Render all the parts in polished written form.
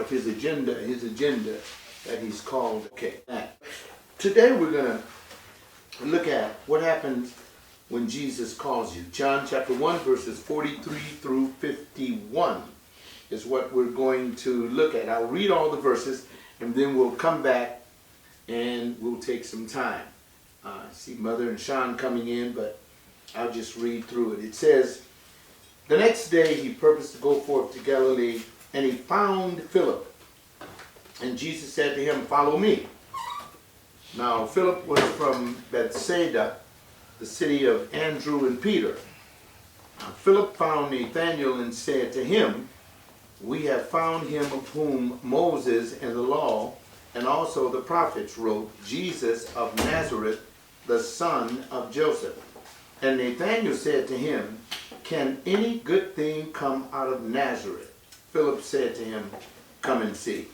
of his agenda that he's called. Okay. Today we're going to look at what happens when Jesus calls you. John chapter 1 verses 43 through 51 is what we're going to look at. I'll read all the verses and then we'll come back and we'll take some time. I see Mother and Sean coming in, but I'll just read through it. It says, the next day he purposed to go forth to Galilee, and he found Philip. And Jesus said to him, follow me. Now Philip was from Bethsaida, the city of Andrew and Peter. Now Philip found Nathanael and said to him, we have found him of whom Moses and the law and also the prophets wrote, Jesus of Nazareth, the son of Joseph. And Nathanael said to him, can any good thing come out of Nazareth? Philip said to him, come and see.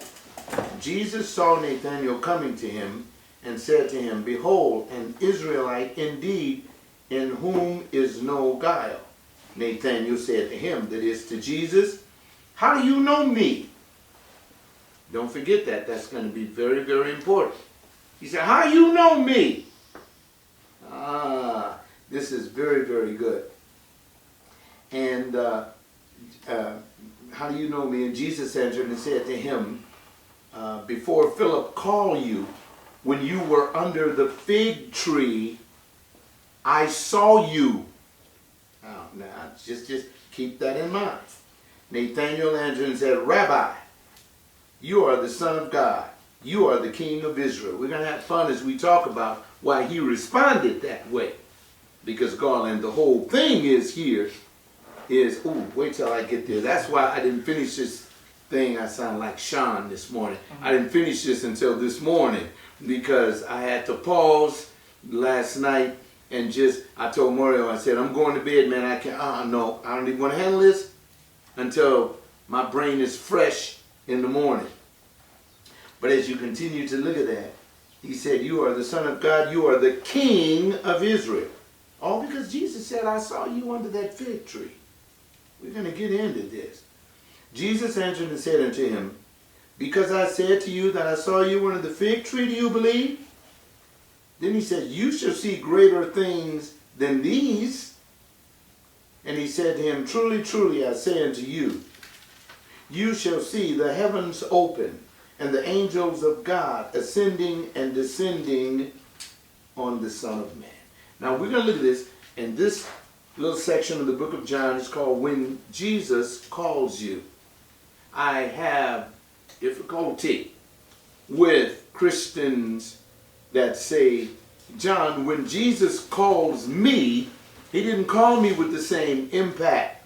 Jesus saw Nathanael coming to him and said to him, behold, an Israelite indeed, in whom is no guile. Nathanael said to him, that is to Jesus, how do you know me? Don't forget that. That's going to be very, very important. He said, how do you know me? This is very, very good. And how do you know me? And Jesus answered and said to him, before Philip called you, when you were under the fig tree, I saw you. Now, just keep that in mind. Nathanael answered and said, Rabbi, you are the Son of God. You are the King of Israel. We're going to have fun as we talk about why he responded that way. Because, Garland, the whole thing is here is, wait till I get there. That's why I didn't finish this thing. I sound like Sean this morning. I didn't finish this until this morning because I had to pause last night and I told Mario, I said, I'm going to bed, man. I can't, no, I don't even want to handle this until my brain is fresh in the morning. But as you continue to look at that, he said, you are the Son of God. You are the King of Israel. All because Jesus said, I saw you under that fig tree. We're going to get into this. Jesus answered and said unto him, because I said to you that I saw you under the fig tree, do you believe? Then he said, you shall see greater things than these. And he said to him, truly, truly, I say unto you, you shall see the heavens open and the angels of God ascending and descending on the Son of Man. Now we're going to look at this, and this little section of the book of John is called When Jesus Calls You. I have difficulty with Christians that say, John, when Jesus calls me, he didn't call me with the same impact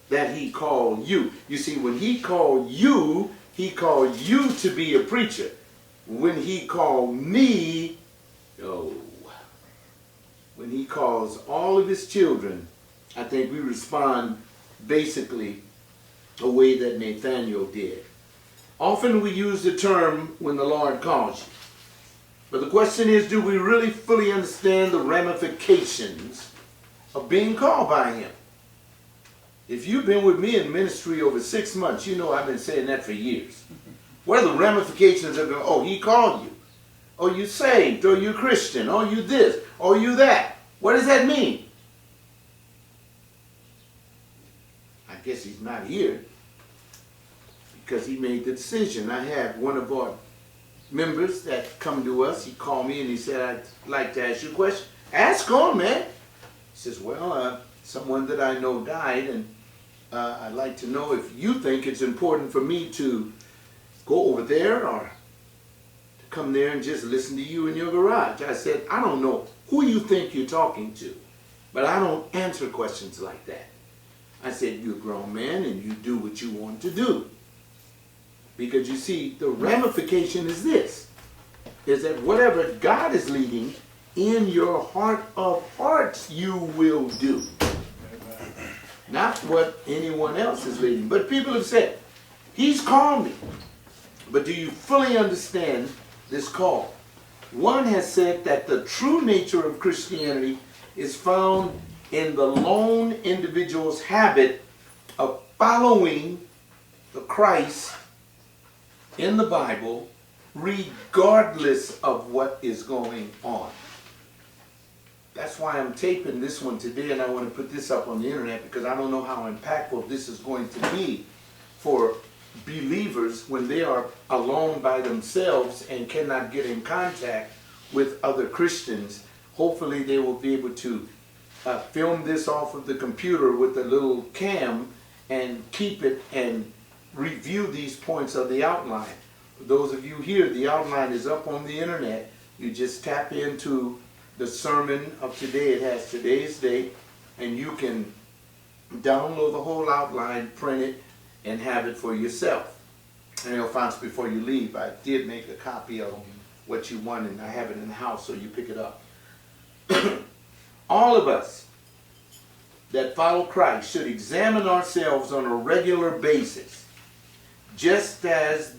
that he called you. You see, when he called you to be a preacher. When he called me, when he calls all of his children, I think we respond basically the way that Nathanael did. Often we use the term when the Lord calls you. But the question is, do we really fully understand the ramifications of being called by him? If you've been with me in ministry over 6 months, you know I've been saying that for years. What are the ramifications of, he called you? Oh, you saved, or you Christian, or you this, or you that. What does that mean? I guess he's not here because he made the decision. I had one of our members that come to us, he called me and he said, I'd like to ask you a question. Ask on, man. He says, well, someone that I know died, and I'd like to know if you think it's important for me to go over there or to come there and just listen to you in your garage. I said, I don't know who you think you're talking to, but I don't answer questions like that. I said, you're a grown man and you do what you want to do. Because you see, the ramification is this, is that whatever God is leading in your heart of hearts, you will do. Not what anyone else is leading. But people have said, he's called me. But do you fully understand this call? One has said that the true nature of Christianity is found in the lone individual's habit of following the Christ in the Bible regardless of what is going on. That's why I'm taping this one today, and I want to put this up on the internet because I don't know how impactful this is going to be for believers when they are alone by themselves and cannot get in contact with other Christians. Hopefully they will be able to film this off of the computer with a little cam and keep it and review these points of the outline. For those of you here, the outline is up on the internet. You just tap into the sermon of today. It has today's date, and you can download the whole outline, print it, and have it for yourself. And Alphonse, before you leave, I did make a copy of what you want, and I have it in the house, so you pick it up. All of us that follow Christ should examine ourselves on a regular basis, just as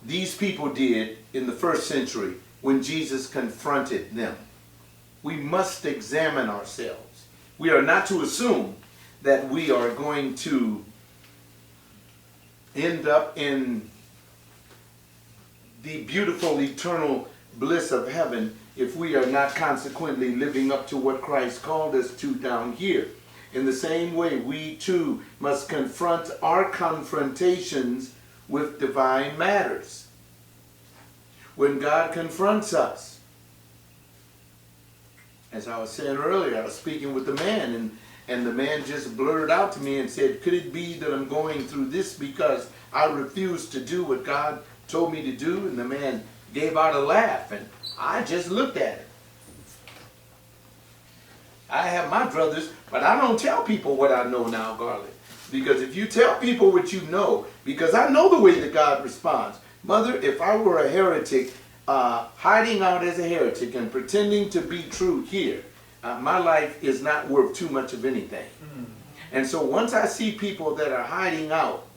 these people did in the first century when Jesus confronted them. We must examine ourselves. We are not to assume that we are going to end up in the beautiful eternal bliss of heaven if we are not consequently living up to what Christ called us to down here. In the same way, we too must confront our confrontations with divine matters. When God confronts us, as I was saying earlier, I was speaking with the man, and the man just blurted out to me and said, could it be that I'm going through this because I refused to do what God told me to do? And the man gave out a laugh, and I just looked at him. I have my brothers, but I don't tell people what I know now, Garland. Because if you tell people what you know, because I know the way that God responds. Mother, if I were a heretic, hiding out as a heretic and pretending to be true here, my life is not worth too much of anything. And so once I see people that are hiding out,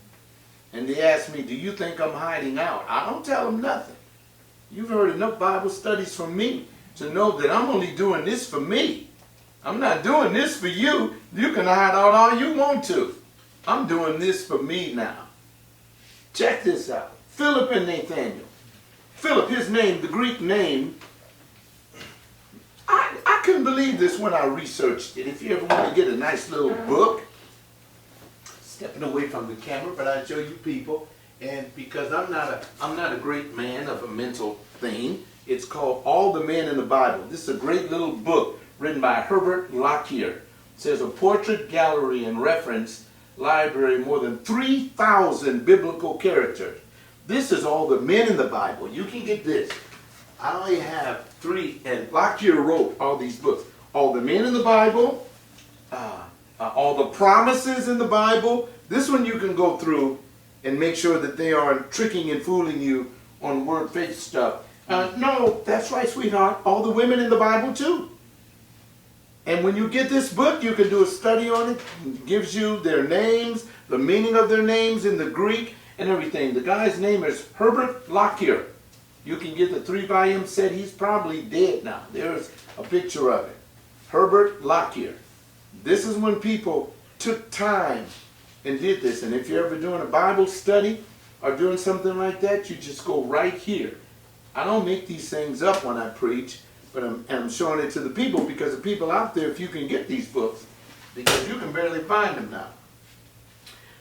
and they ask me, do you think I'm hiding out? I don't tell them nothing. You've heard enough Bible studies from me to know that I'm only doing this for me. I'm not doing this for you. You can hide out all you want to. I'm doing this for me now. Check this out. Philip and Nathaniel. Philip, his name, the Greek name, I couldn't believe this when I researched it. If you ever want to get a nice little book, stepping away from the camera, but I show you people, and because I'm not a great man of a mental thing, it's called All the Men in the Bible. This is a great little book written by Herbert Lockyer. It says a portrait gallery and reference library, more than 3,000 biblical characters. This is all the men in the Bible. You can get this. I only have 3, and Lockyer wrote all these books. All the men in the Bible, all the promises in the Bible. This one you can go through and make sure that they aren't tricking and fooling you on word faith stuff. No, that's right, sweetheart. All the women in the Bible too. And when you get this book, you can do a study on it. It gives you their names, the meaning of their names in the Greek, and everything. The guy's name is Herbert Lockyer. You can get the 3-volume set. He's probably dead now. There's a picture of it. Herbert Lockyer. This is when people took time and did this. And if you're ever doing a Bible study or doing something like that, you just go right here. I don't make these things up when I preach, but I'm showing it to the people because the people out there, if you can get these books, because you can barely find them now.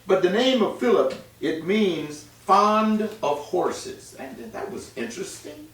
But the name of Philip, it means fond of horses. That was interesting.